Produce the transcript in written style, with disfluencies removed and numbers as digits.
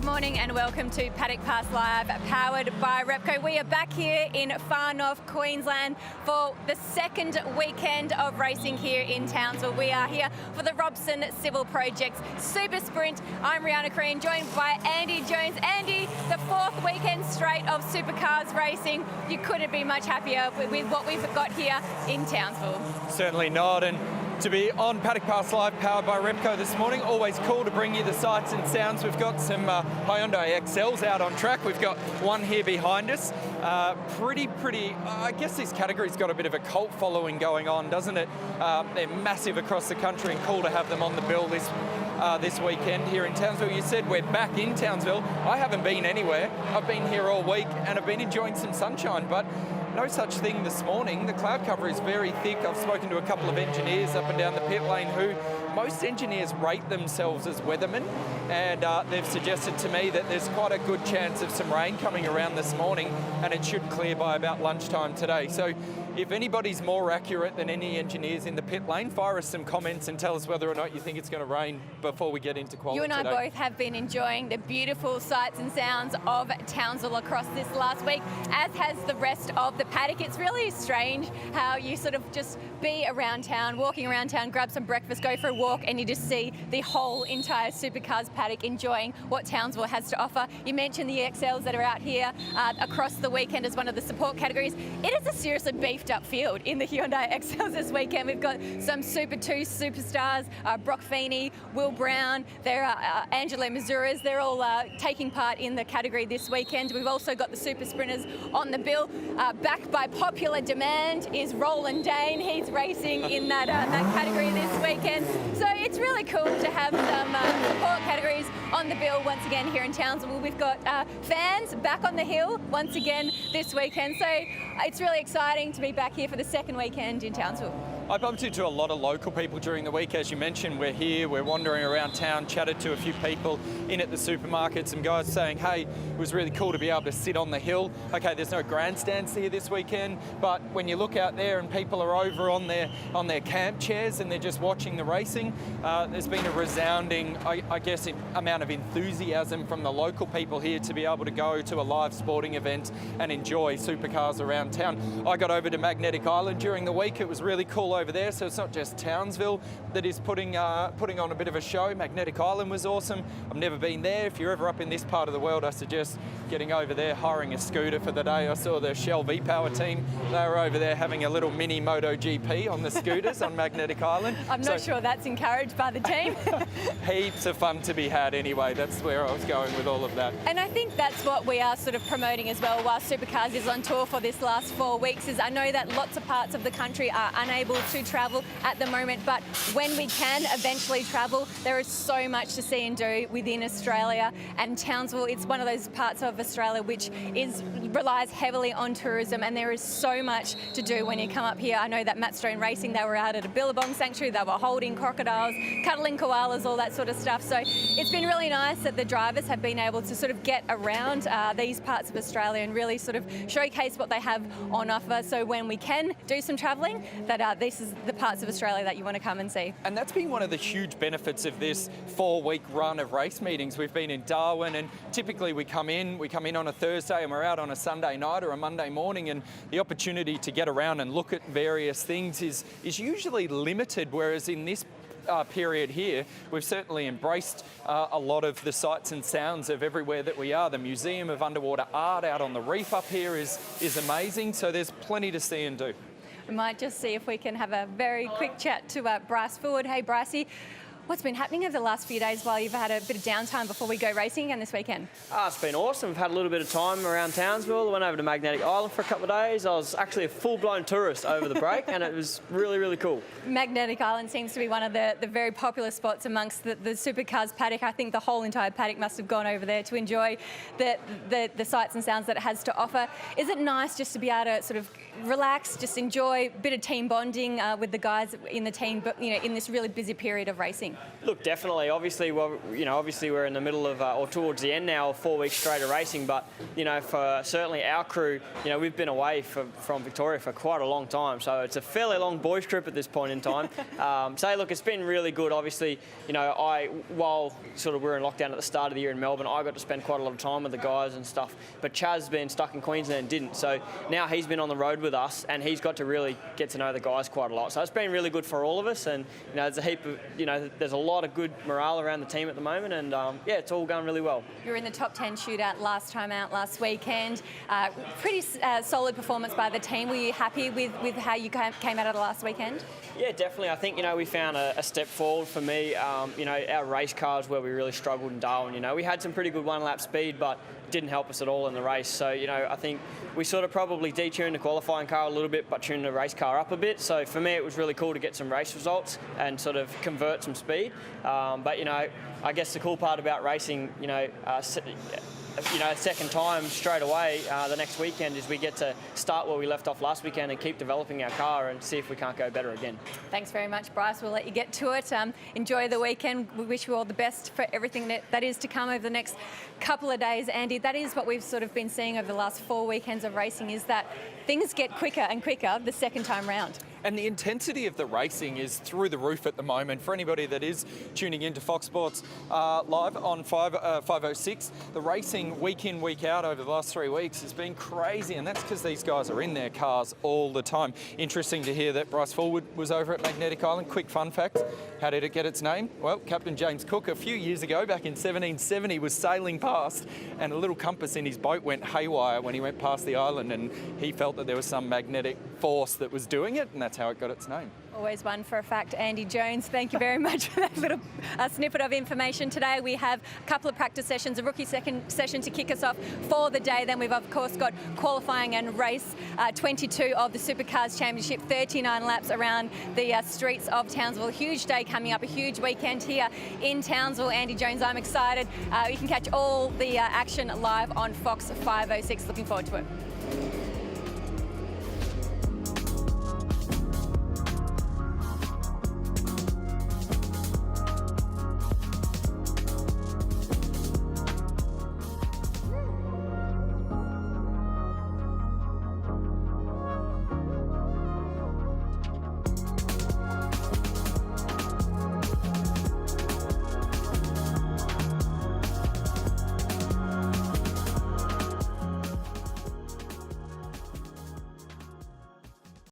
morning and welcome to Paddock Pass Live, powered by Repco. We are back here in far north Queensland for the second weekend of racing here in Townsville. We are here for the Robson Civil Projects SuperSprint. I'm Rihanna Crean, joined by Andy Jones. Andy, the fourth weekend straight of supercars racing. You couldn't be much happier with what we've got here in Townsville. Certainly not. And to be on Paddock Pass Live, powered by Repco this morning, always cool to bring you the sights and sounds. We've got some Hyundai XLs out on track. We've got one here behind us. Pretty, I guess this category's got a bit of a cult following going on, doesn't it? They're massive across the country and cool to have them on the bill this weekend here in Townsville. You said we're back in Townsville. I haven't been anywhere. I've been here all week and I've been enjoying some sunshine, but no such thing this morning. The cloud cover is very thick. I've spoken to a couple of engineers up and down the pit lane who most engineers rate themselves as weathermen, and they've suggested to me that there's quite a good chance of some rain coming around this morning, and it should clear by about lunchtime today. So if anybody's more accurate than any engineers in the pit lane, fire us some comments and tell us whether or not you think it's going to rain before we get into quality. You and I both have been enjoying the beautiful sights and sounds of Townsville across this last week, as has the rest of the paddock. It's really strange how you sort of just be around town, walking around town, grab some breakfast, go for a walk, and you just see the whole entire supercars paddock enjoying what Townsville has to offer. You mentioned the XLs that are out here across the weekend as one of the support categories. It is a seriously beefed up field in the Hyundai XLs this weekend. We've got some Super 2 superstars, Brock Feeney, Will Brown, there are Angelo Mazuras. They're all taking part in the category this weekend. We've also got the super sprinters on the bill. Back by popular demand is Roland Dane. He's racing in that category this weekend. So it's really cool to have some support categories on the bill once again here in Townsville. We've got fans back on the hill once again this weekend. So it's really exciting to be back here for the second weekend in Townsville. I bumped into a lot of local people during the week. As you mentioned, we're here, we're wandering around town, chatted to a few people in at the supermarket, some guys saying, hey, it was really cool to be able to sit on the hill. Okay, there's no grandstands here this weekend, but when you look out there and people are over on their camp chairs and they're just watching the racing, there's been a resounding, I guess, amount of enthusiasm from the local people here to be able to go to a live sporting event and enjoy supercars around town. I got over to Magnetic Island during the week. It was really cool over there, so it's not just Townsville that is putting on a bit of a show. Magnetic Island was awesome. I've never been there. If you're ever up in this part of the world, I suggest getting over there, hiring a scooter for the day. I saw the Shell V-Power team. They were over there having a little mini MotoGP on the scooters on Magnetic Island. I'm not sure that's encouraged by the team. Heaps of fun to be had anyway. That's where I was going with all of that. And I think that's what we are sort of promoting as well while Supercars is on tour for this last 4 weeks, is I know that lots of parts of the country are unable to travel at the moment, but when we can eventually travel, there is so much to see and do within Australia, and Townsville, it's one of those parts of Australia which relies heavily on tourism, and there is so much to do when you come up here. I know that Matt Stone Racing, they were out at a Billabong sanctuary, they were holding crocodiles, cuddling koalas, all that sort of stuff. So it's been really nice that the drivers have been able to sort of get around these parts of Australia and really sort of showcase what they have on offer. So when we can do some travelling, that this is the parts of Australia that you want to come and see. And that's been one of the huge benefits of this 4-week run of race meetings. We've been in Darwin, and typically we come in on a Thursday and we're out on a Sunday night or a Monday morning, and the opportunity to get around and look at various things is usually limited, whereas in this period here, we've certainly embraced a lot of the sights and sounds of everywhere that we are. The Museum of Underwater Art out on the reef up here is amazing, so there's plenty to see and do. We might just see if we can have a very quick chat to Bryce Ford. Hey Brycey, what's been happening over the last few days while you've had a bit of downtime before we go racing again this weekend? It's been awesome. We've had a little bit of time around Townsville. I went over to Magnetic Island for a couple of days. I was actually a full-blown tourist over the break, and it was really, really cool. Magnetic Island seems to be one of the very popular spots amongst the supercars paddock. I think the whole entire paddock must have gone over there to enjoy the sights and sounds that it has to offer. Is it nice just to be able to sort of relax, just enjoy a bit of team bonding with the guys in the team, but in this really busy period of racing? weekend? Look, definitely. Obviously, obviously we're in the middle of, or towards the end now of 4 weeks straight of racing. But for certainly our crew, we've been away from Victoria for quite a long time. So it's a fairly long boys' trip at this point in time. So look, it's been really good. Obviously, while sort of we were in lockdown at the start of the year in Melbourne, I got to spend quite a lot of time with the guys and stuff. But Chaz being stuck in Queensland and didn't. So now he's been on the road with us, and he's got to really get to know the guys quite a lot. So it's been really good for all of us. And there's a heap of, there's a lot of good morale around the team at the moment, and yeah, it's all going really well. You were in the top 10 shootout last time out last weekend. Pretty solid performance by the team. Were you happy with how you came out of the last weekend? Yeah, definitely. I think we found a step forward for me. Our race cars where we really struggled in Darwin. We had some pretty good one-lap speed, but didn't help us at all in the race. So I think we sort of probably detuned the qualifying car a little bit, but tuned the race car up a bit. So for me, it was really cool to get some race results and sort of convert some speed. But I guess the cool part about racing, second time straight away the next weekend is we get to start where we left off last weekend and keep developing our car and see if we can't go better again. Thanks very much, Bryce. We'll let you get to it. Enjoy the weekend. We wish you all the best for everything that is to come over the next couple of days. Andy, that is what we've sort of been seeing over the last 4 weekends of racing, is that things get quicker and quicker the second time round. And the intensity of the racing is through the roof at the moment. For anybody that is tuning into Fox Sports live on 506, the racing week in, week out over the last 3 weeks has been crazy, and that's because these guys are in their cars all the time. Interesting to hear that Bryce Fullwood was over at Magnetic Island. Quick fun fact, how did it get its name? Well, Captain James Cook a few years ago, back in 1770, was sailing past, and a little compass in his boat went haywire when he went past the island, and he felt that there was some magnetic force that was doing it, and that's how it got its name. Always one for a fact. Andy Jones, thank you very much for that little snippet of information. Today we have a couple of practice sessions, a rookie second session to kick us off for the day. Then we've of course got qualifying and race 22 of the Supercars Championship, 39 laps around the streets of Townsville. Huge day coming up, a huge weekend here in Townsville. Andy Jones, I'm excited. You can catch all the action live on Fox 506. Looking forward to it.